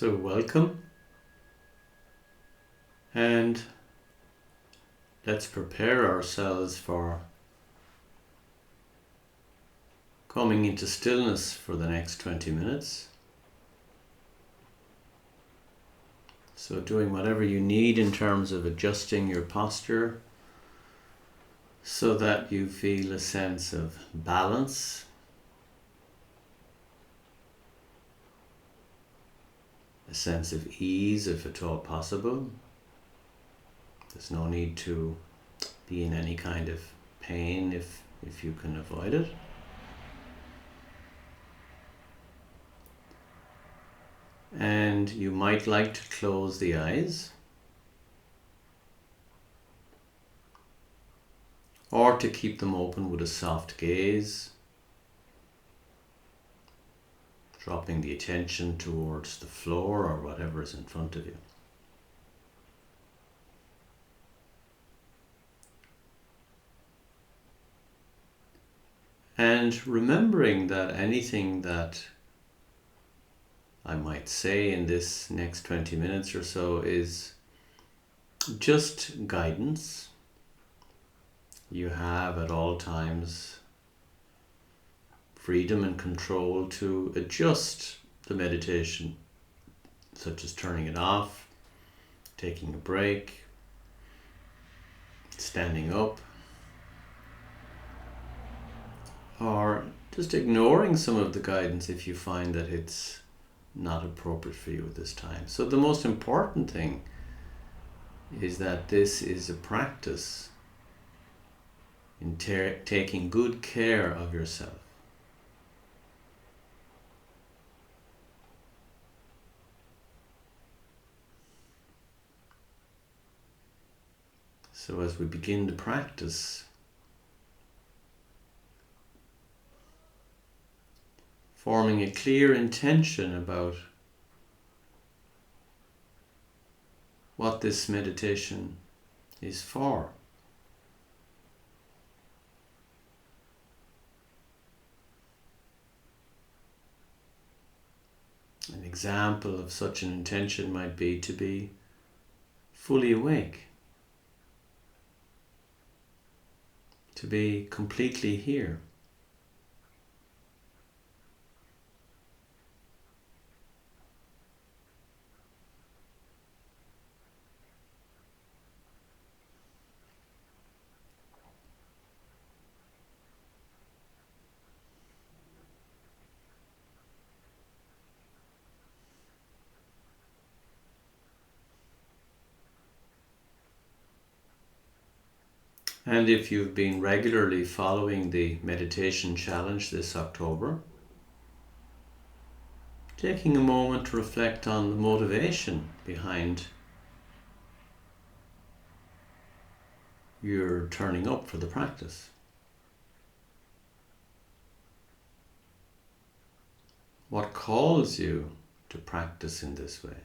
So welcome, and let's prepare ourselves for coming into stillness for the next 20 minutes. So doing whatever you need in terms of adjusting your posture so that you feel a sense of balance, a sense of ease if at all possible. There's no need to be in any kind of pain if you can avoid it. And you might like to close the eyes or to keep them open with a soft gaze, dropping the attention towards the floor or whatever is in front of you. And remembering that anything that I might say in this next 20 minutes or so is just guidance. You have at all times freedom and control to adjust the meditation, such as turning it off, taking a break, standing up, or just ignoring some of the guidance if you find that it's not appropriate for you at this time. So the most important thing is that this is a practice in taking good care of yourself. So as we begin the practice, forming a clear intention about what this meditation is for. An example of such an intention might be to be fully awake, to be completely here. And if you've been regularly following the meditation challenge this October, taking a moment to reflect on the motivation behind your turning up for the practice. What calls you to practice in this way?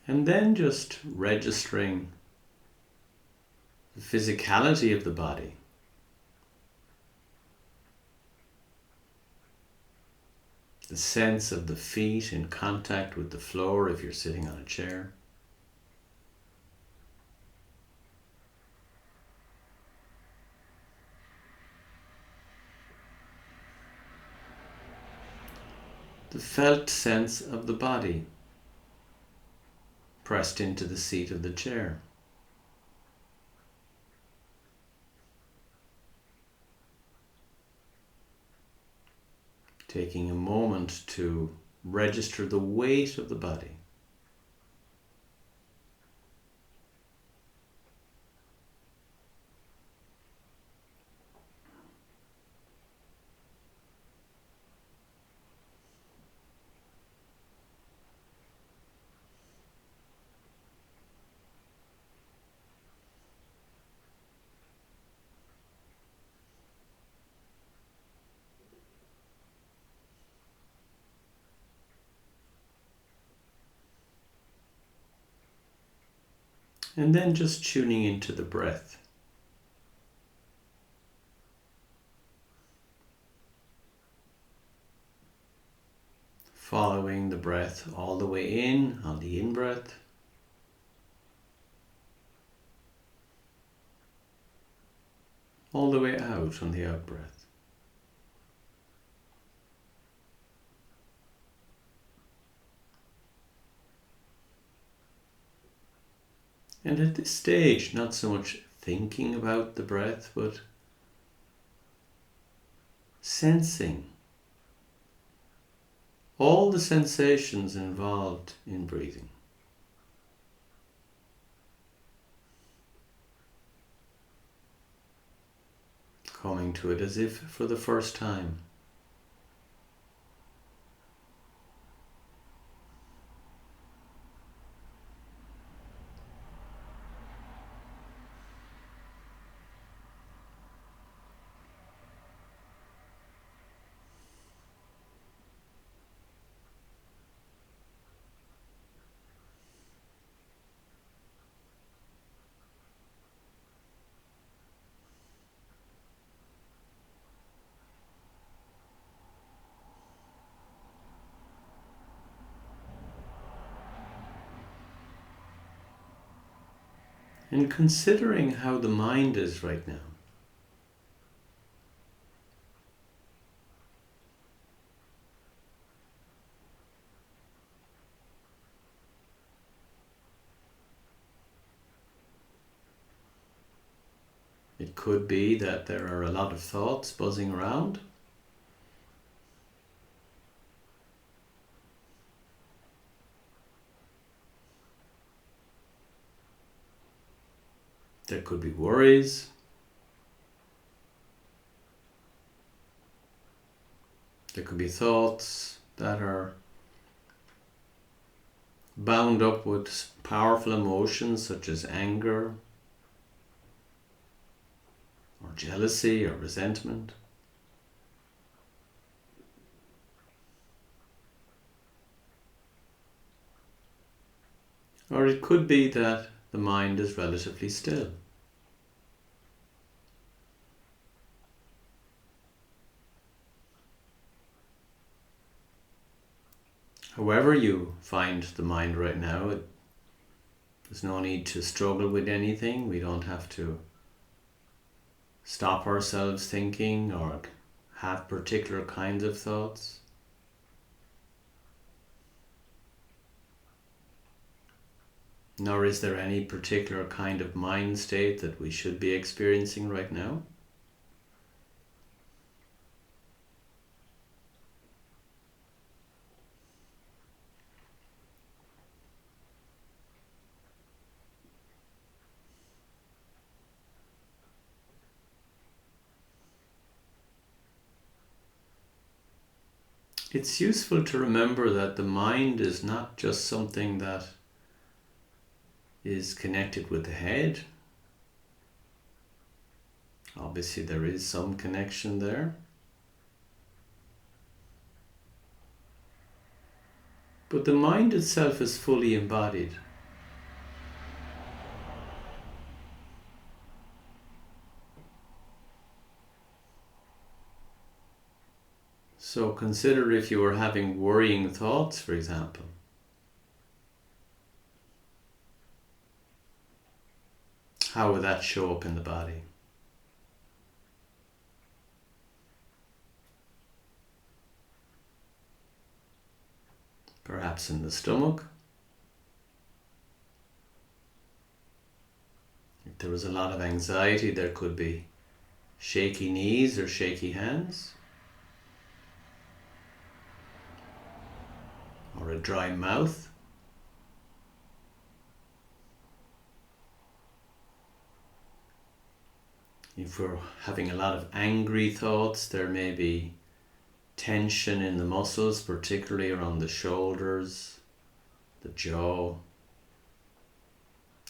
And then just registering the physicality of the body. The sense of the feet in contact with the floor if you're sitting on a chair. The felt sense of the body pressed into the seat of the chair. Taking a moment to register the weight of the body. And then just tuning into the breath. Following the breath all the way in on the in-breath. All the way out on the out-breath. And at this stage, not so much thinking about the breath, but sensing all the sensations involved in breathing. Coming to it as if for the first time. And considering how the mind is right now. It could be that there are a lot of thoughts buzzing around. There could be worries. There could be thoughts that are bound up with powerful emotions such as anger, or jealousy, or resentment. Or it could be that the mind is relatively still. However you find the mind right now, there's no need to struggle with anything. We don't have to stop ourselves thinking or have particular kinds of thoughts. Nor is there any particular kind of mind state that we should be experiencing right now. It's useful to remember that the mind is not just something that is connected with the head. Obviously, there is some connection there. But the mind itself is fully embodied. So consider if you were having worrying thoughts, for example. How would that show up in the body? Perhaps in the stomach. If there was a lot of anxiety, there could be shaky knees or shaky hands. Or a dry mouth. If we're having a lot of angry thoughts, there may be tension in the muscles, particularly around the shoulders, the jaw,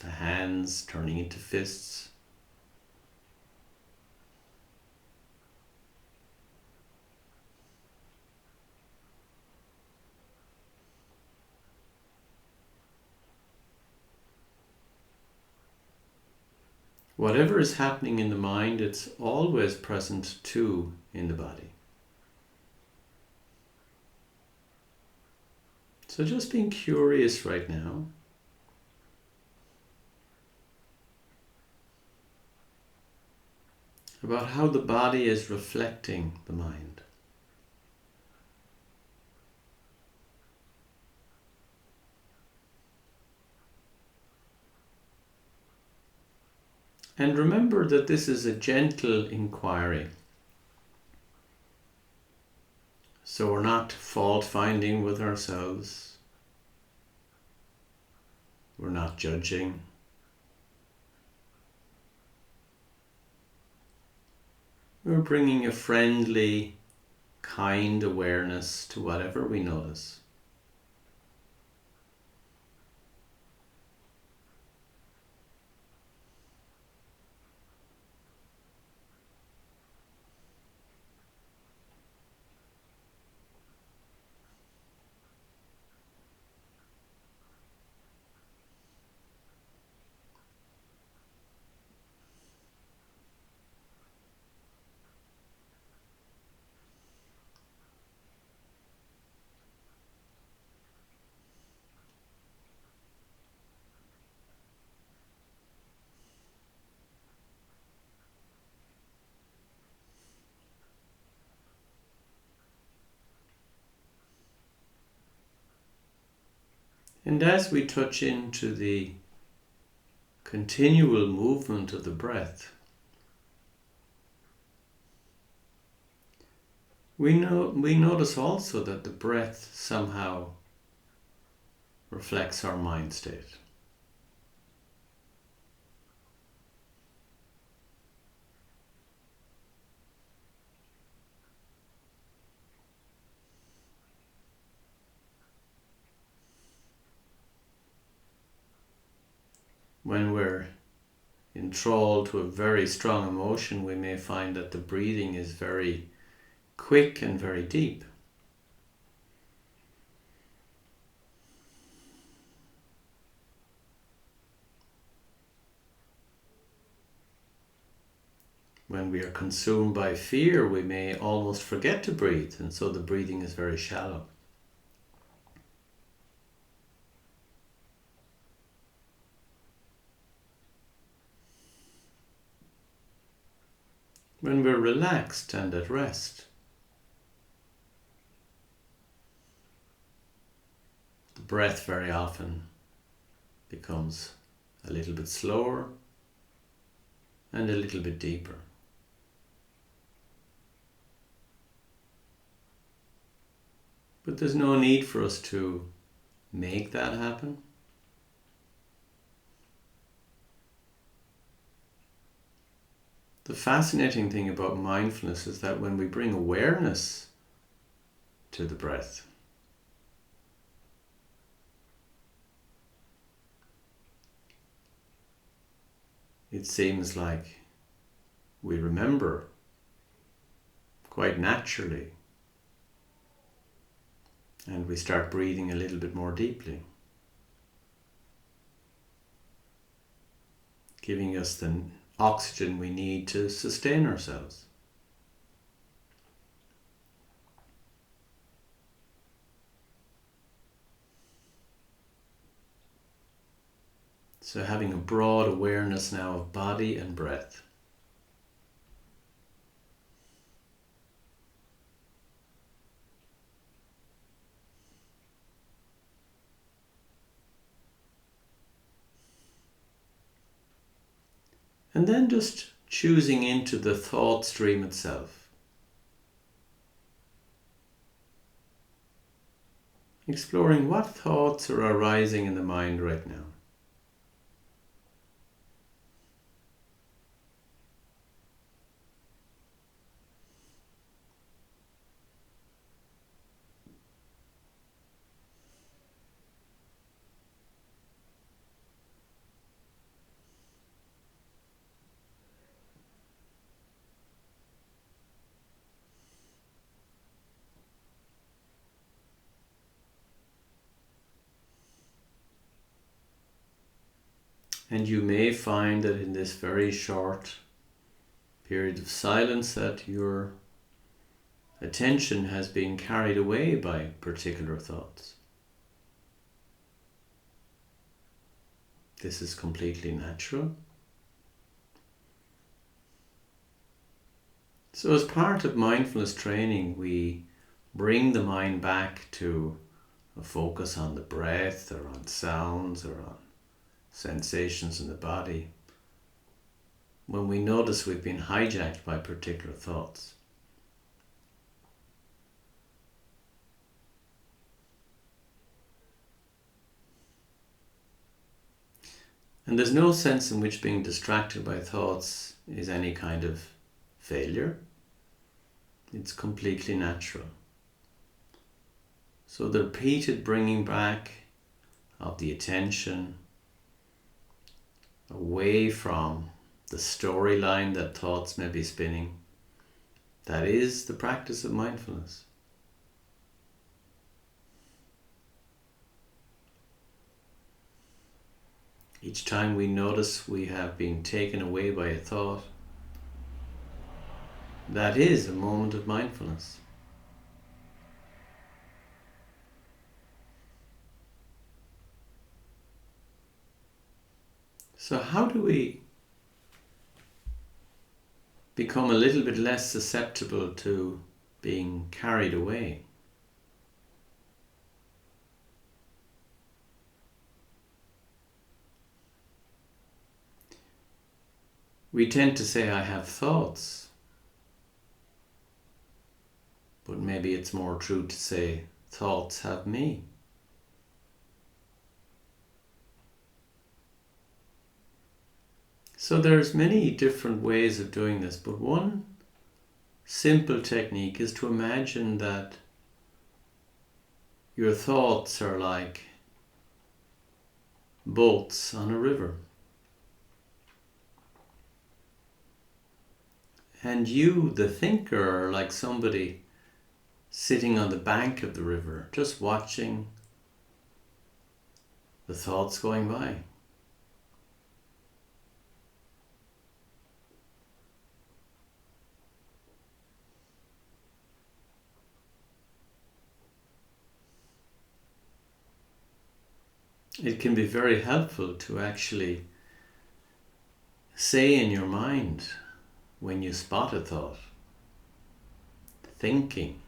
the hands turning into fists. Whatever is happening in the mind, it's always present too in the body. So just being curious right now. About how the body is reflecting the mind. And remember that this is a gentle inquiry. So we're not fault-finding with ourselves. We're not judging. We're bringing a friendly, kind awareness to whatever we notice. And as we touch into the continual movement of the breath, we notice also that the breath somehow reflects our mind state. When we're enthralled to a very strong emotion, we may find that the breathing is very quick and very deep. When we are consumed by fear, we may almost forget to breathe, and so the breathing is very shallow. When we're relaxed and at rest, the breath very often becomes a little bit slower and a little bit deeper. But there's no need for us to make that happen. The fascinating thing about mindfulness is that when we bring awareness to the breath, it seems like we remember quite naturally, and we start breathing a little bit more deeply, giving us the oxygen we need to sustain ourselves. So having a broad awareness now of body and breath. And then just choosing into the thought stream itself. Exploring what thoughts are arising in the mind right now. And you may find that in this very short period of silence that your attention has been carried away by particular thoughts. This is completely natural. So as part of mindfulness training, we bring the mind back to a focus on the breath or on sounds or on sensations in the body when we notice we've been hijacked by particular thoughts. And there's no sense in which being distracted by thoughts is any kind of failure. It's completely natural. So the repeated bringing back of the attention away from the storyline that thoughts may be spinning, that is the practice of mindfulness. Each time we notice we have been taken away by a thought, that is a moment of mindfulness. So how do we become a little bit less susceptible to being carried away? We tend to say, I have thoughts, but maybe it's more true to say, thoughts have me. So there's many different ways of doing this, but one simple technique is to imagine that your thoughts are like boats on a river. And you, the thinker, are like somebody sitting on the bank of the river, just watching the thoughts going by. It can be very helpful to actually say in your mind, when you spot a thought, thinking.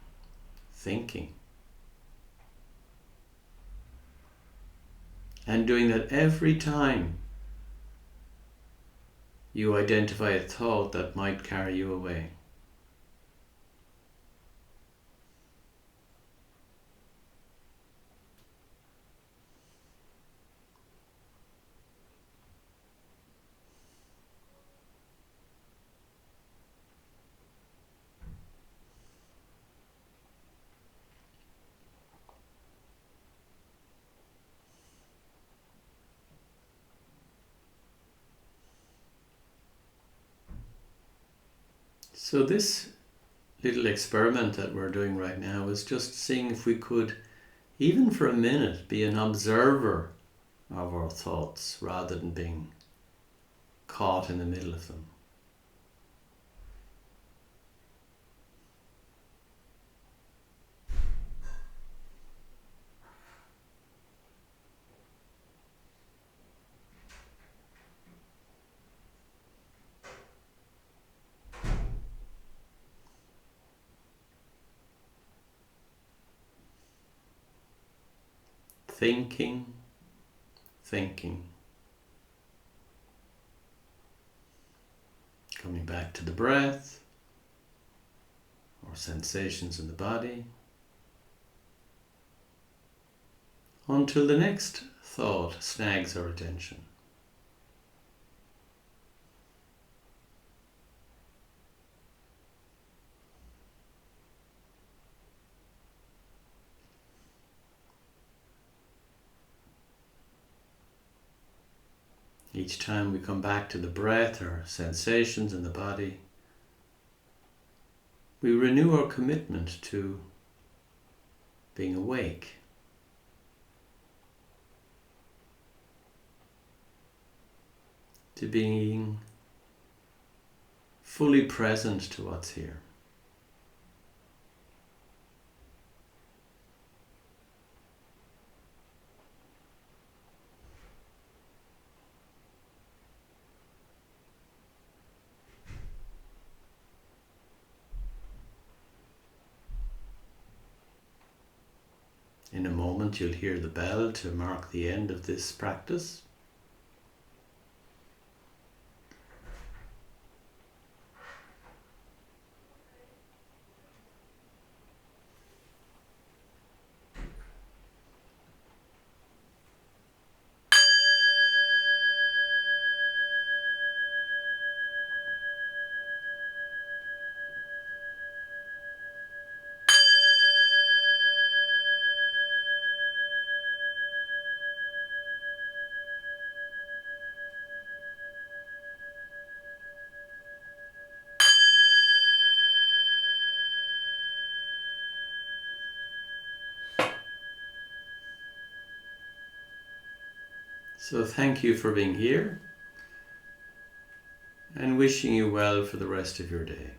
And doing that every time you identify a thought that might carry you away. So this little experiment that we're doing right now is just seeing if we could, even for a minute, be an observer of our thoughts rather than being caught in the middle of them. Thinking. Coming back to the breath or sensations in the body until the next thought snags our attention. Each time we come back to the breath or sensations in the body, we renew our commitment to being awake. to being fully present to what's here. In a moment you'll hear the bell to mark the end of this practice. So thank you for being here and wishing you well for the rest of your day.